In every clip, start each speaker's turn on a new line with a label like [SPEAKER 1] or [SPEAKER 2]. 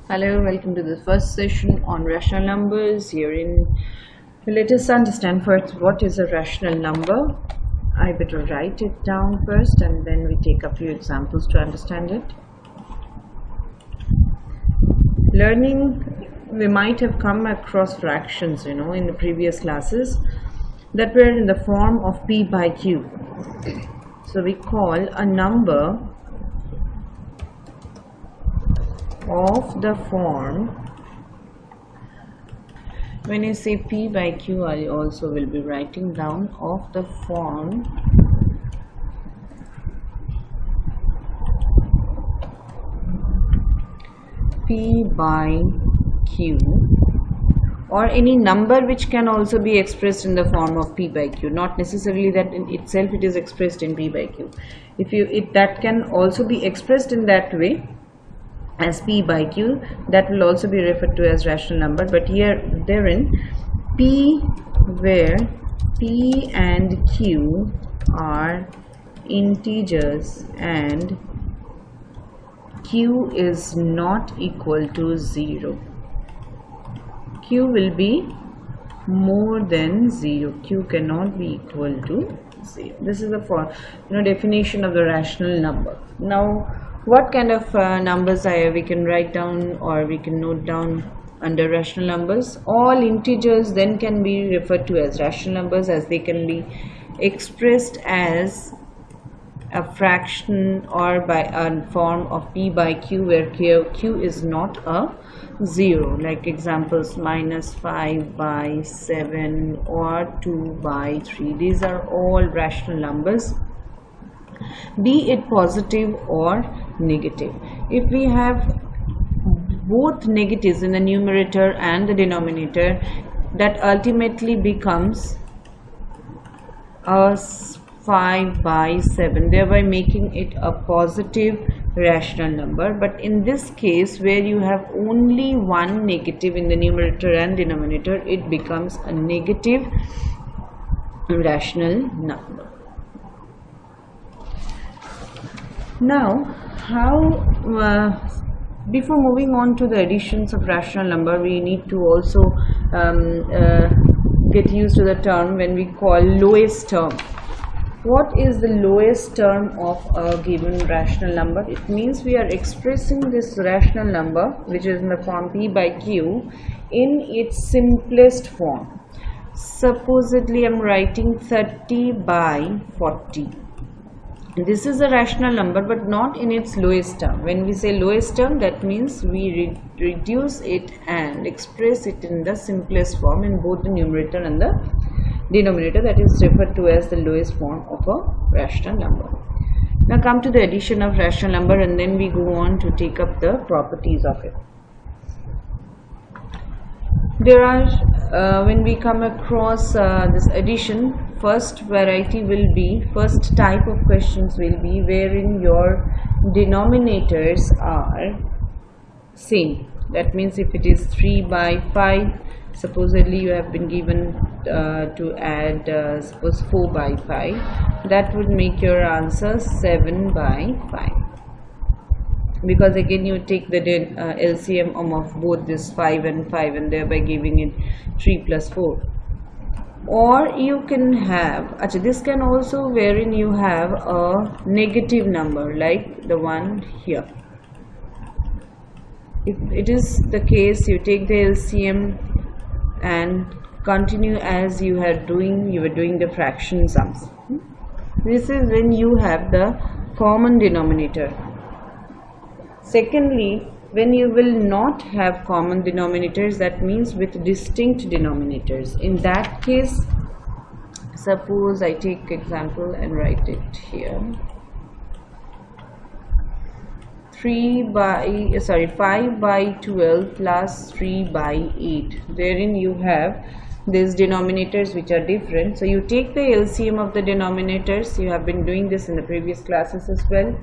[SPEAKER 1] Hello, welcome to the first session on rational numbers. Herein, let us understand first what is a rational number. I better write it down first and then we take a few examples to understand it. Learning, we might have come across fractions, in the previous classes that were in the form of P by Q. So we call a number of the form, when I say P by Q, I also will be writing down of the form P by Q, or any number which can also be expressed in the form of P by Q, not necessarily that in itself it is expressed in P by Q. That can also be expressed in that way as P by Q, that will also be referred to as rational number. But therein P, where P and Q are integers and Q is not equal to 0. Q will be more than 0. Q cannot be equal to 0. This is the definition of the rational number. Now, what kind of numbers we can write down or we can note down under rational numbers? All integers then can be referred to as rational numbers, as they can be expressed as a fraction or by a form of P by Q, where Q is not a 0, like examples -5 by 7 or 2 by 3. These are all rational numbers, be it positive or negative. If we have both negatives in the numerator and the denominator, that ultimately becomes a 5 by 7, thereby making it a positive rational number. But in this case, where you have only one negative in the numerator and denominator, it becomes a negative rational number. Now, before moving on to the additions of rational number, we need to also get used to the term when we call lowest term. What is the lowest term of a given rational number? It means we are expressing this rational number, which is in the form P by Q, in its simplest form. Supposedly, I am writing 30 by 40. This is a rational number, but not in its lowest term. When we say lowest term, that means we reduce it and express it in the simplest form in both the numerator and the denominator. That is referred to as the lowest form of a rational number. Now come to the addition of rational number, and then we go on to take up the properties of it. There are, when we come across this addition, first type of questions will be wherein your denominators are same. That means if it is 3 by 5, supposedly you have been given to add suppose 4 by 5, that would make your answer 7 by 5. Because again you take the LCM of both this 5 and 5 and thereby giving it 3 plus 4. Or you can have, this can also wherein you have a negative number like the one here. If it is the case, you take the LCM and continue as you were doing the fraction sums. This is when you have the common denominator. Secondly, when you will not have common denominators, that means with distinct denominators. In that case, suppose I take example and write it here. 5 by 12 plus 3 by 8. Therein you have these denominators which are different. So you take the LCM of the denominators. You have been doing this in the previous classes as well.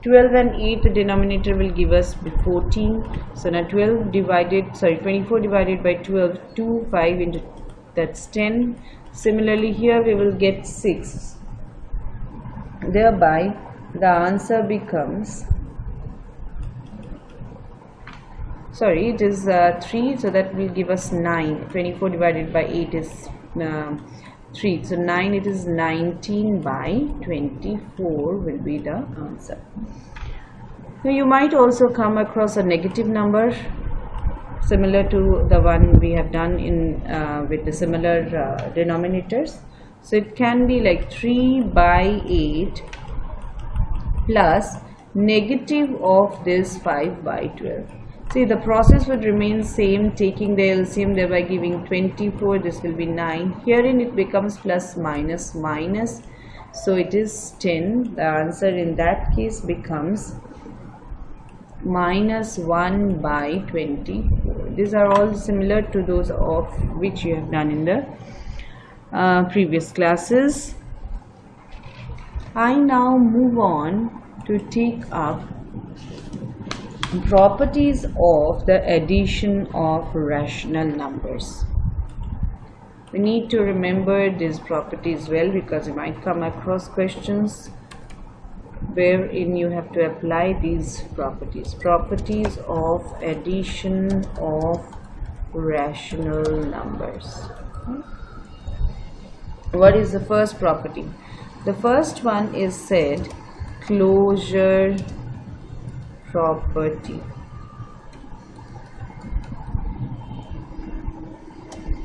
[SPEAKER 1] 12 and 8, the denominator will give us 14. So now 24 divided by 12, 2, 5 into, that's 10. Similarly here we will get 6. Thereby the answer becomes sorry, it is 3, so that will give us 9. 24 divided by 8 is 3, so 9, it is 19 by 24 will be the answer. Now you might also come across a negative number similar to the one we have done in with the similar denominators. So it can be like 3 by 8 plus negative of this 5 by 12. See, the process would remain same, taking the LCM, thereby giving 24. This will be 9. Herein it becomes plus minus minus, so it is 10. The answer in that case becomes minus 1 by 24. These are all similar to those of which you have done in the previous classes. I now move on to take up properties of the addition of rational numbers. We need to remember these properties well, because you might come across questions wherein you have to apply these properties of addition of rational numbers. What is the first property? The first one is said closure property.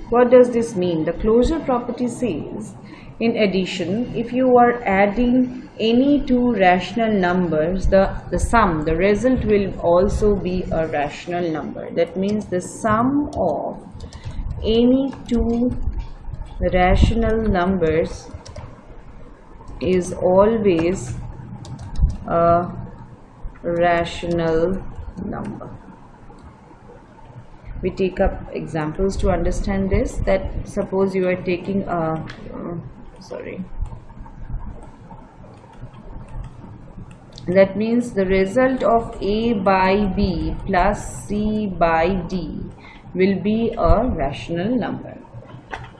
[SPEAKER 1] What does this mean? The closure property says, in addition, if you are adding any two rational numbers, the sum, the result will also be a rational number. That means the sum of any two rational numbers is always a rational number. We take up examples to understand this. That suppose you are taking a that means the result of A by B plus C by D will be a rational number.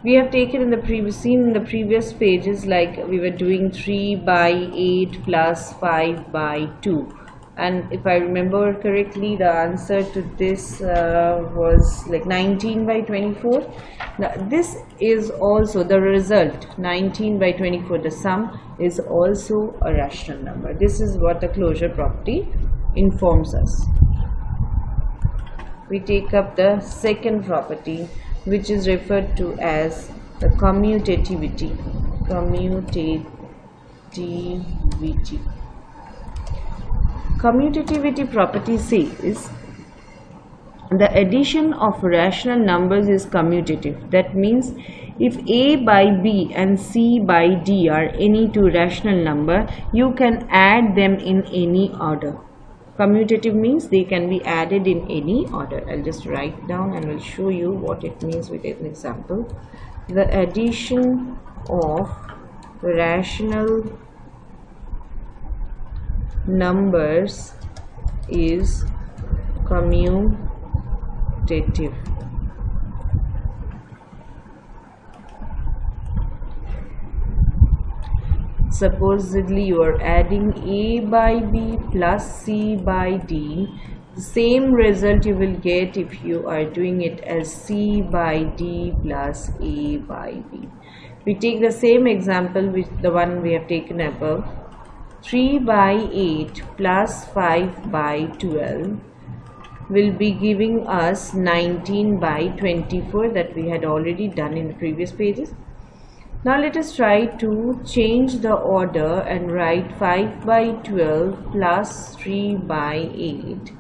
[SPEAKER 1] We have taken in the previous pages, like we were doing 3 by 8 plus 5 by 2, and if I remember correctly, the answer to this was like 19 by 24. Now, this is also the result, 19 by 24, the sum is also a rational number. This is what the closure property informs us. We take up the second property, which is referred to as the commutativity. Commutativity property says the addition of rational numbers is commutative. That means if A by B and C by D are any two rational number, you can add them in any order. Commutative means they can be added in any order. I'll just write down and will show you what it means with an example. The addition of rational numbers is commutative. Supposedly you are adding A by B plus C by D. The same result you will get if you are doing it as C by D plus A by B. We take the same example with the one we have taken above. 3 by 8 plus 5 by 12 will be giving us 19 by 24, that we had already done in the previous pages. Now let us try to change the order and write 5 by 12 plus 3 by 8,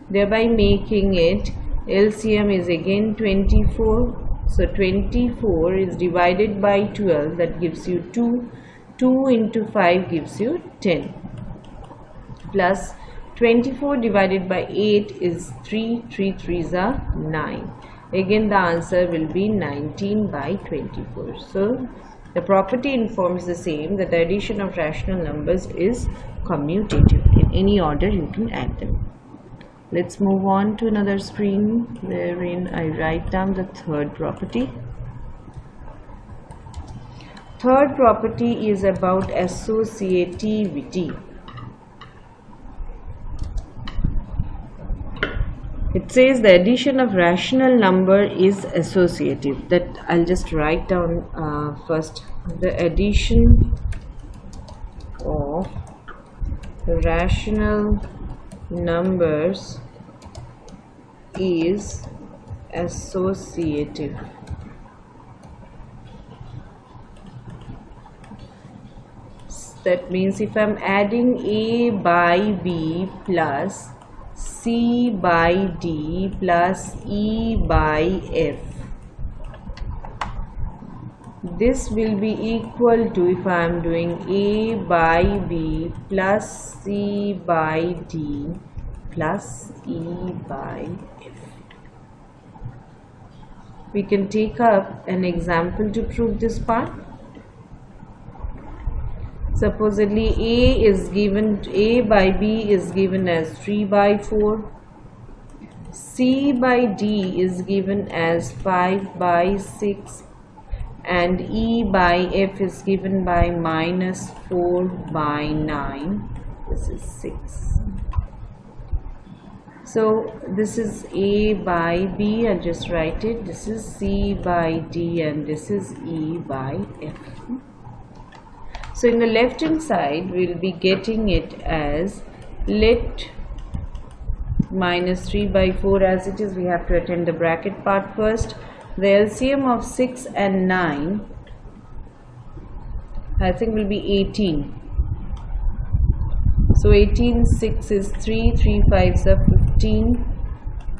[SPEAKER 1] thereby making it LCM is again 24. So 24 is divided by 12, that gives you 2. 2 into 5 gives you 10, plus 24 divided by 8 is 3. 3 3s are 9. Again the answer will be 19 by 24. So the property informs the same, that the addition of rational numbers is commutative. In any order you can add them. Let's move on to another screen wherein I write down the third property. Third property is about associativity. It says the addition of rational number is associative. That I'll just write down first. The addition of rational numbers is associative. That means if I'm adding A by B plus C by D plus E by F, this will be equal to, if I am doing A by B plus C by D plus E by F. We can take up an example to prove this part. Supposedly A by B is given as 3 by 4, C by D is given as 5 by 6, and E by F is given by minus 4 by 9. This is 6. So this is A by B, I'll just write it. This is C by D and this is E by F. So in the left hand side we'll be getting it as, let minus 3 by 4 as it is. We have to attend the bracket part first. The LCM of 6 and 9 I think will be 18. So 18, 6 is 3, 3 5s are 15,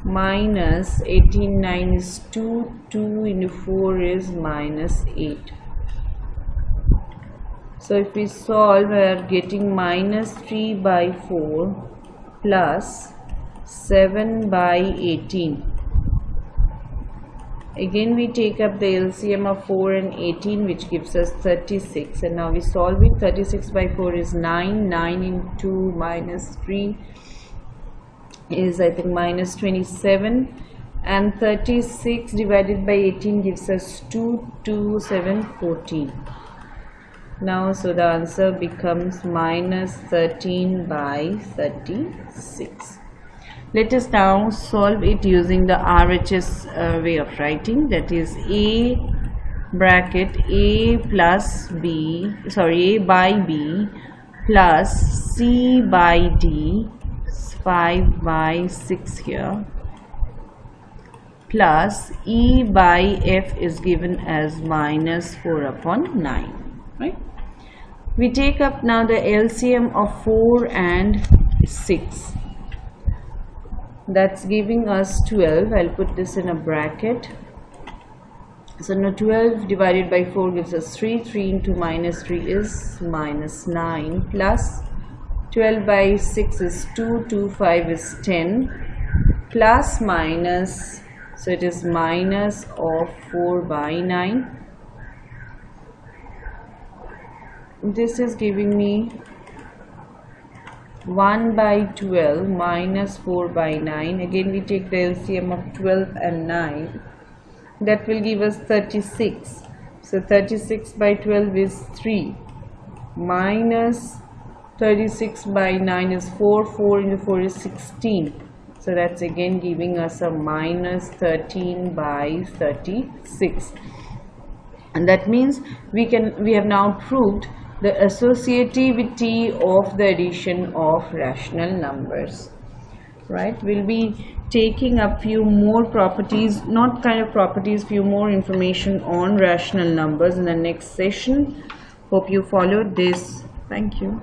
[SPEAKER 1] minus 18, 9 is 2, 2 into 4 is minus 8. So if we solve, we are getting minus 3 by 4 plus 7 by 18. Again we take up the LCM of 4 and 18, which gives us 36, and now we solve it. 36 by 4 is 9, 9 into minus 3 is I think minus 27, and 36 divided by 18 gives us 2, 2, 7, 14. Now so the answer becomes minus 13 by 36. Let us now solve it using the RHS way of writing, that is A bracket A plus B, sorry, A by B plus C by D, 5 by 6 here, plus E by F is given as minus 4 upon 9, right? We take up now the LCM of 4 and 6. That's giving us 12. I'll put this in a bracket. So now 12 divided by 4 gives us 3. 3 into minus 3 is minus 9, plus 12 by 6 is 2. 2, 5 is 10, plus minus, so it is minus of 4 by 9. This is giving me 1 by 12 minus 4 by 9. Again we take the LCM of 12 and 9. That will give us 36. So 36 by 12 is 3, minus 36 by 9 is 4. 4 into 4 is 16. So that's again giving us a minus 13 by 36. And that means we have now proved the associativity of the addition of rational numbers, right? We'll be taking up few more properties, not kind of properties, few more information on rational numbers in the next session. Hope you followed this. Thank you.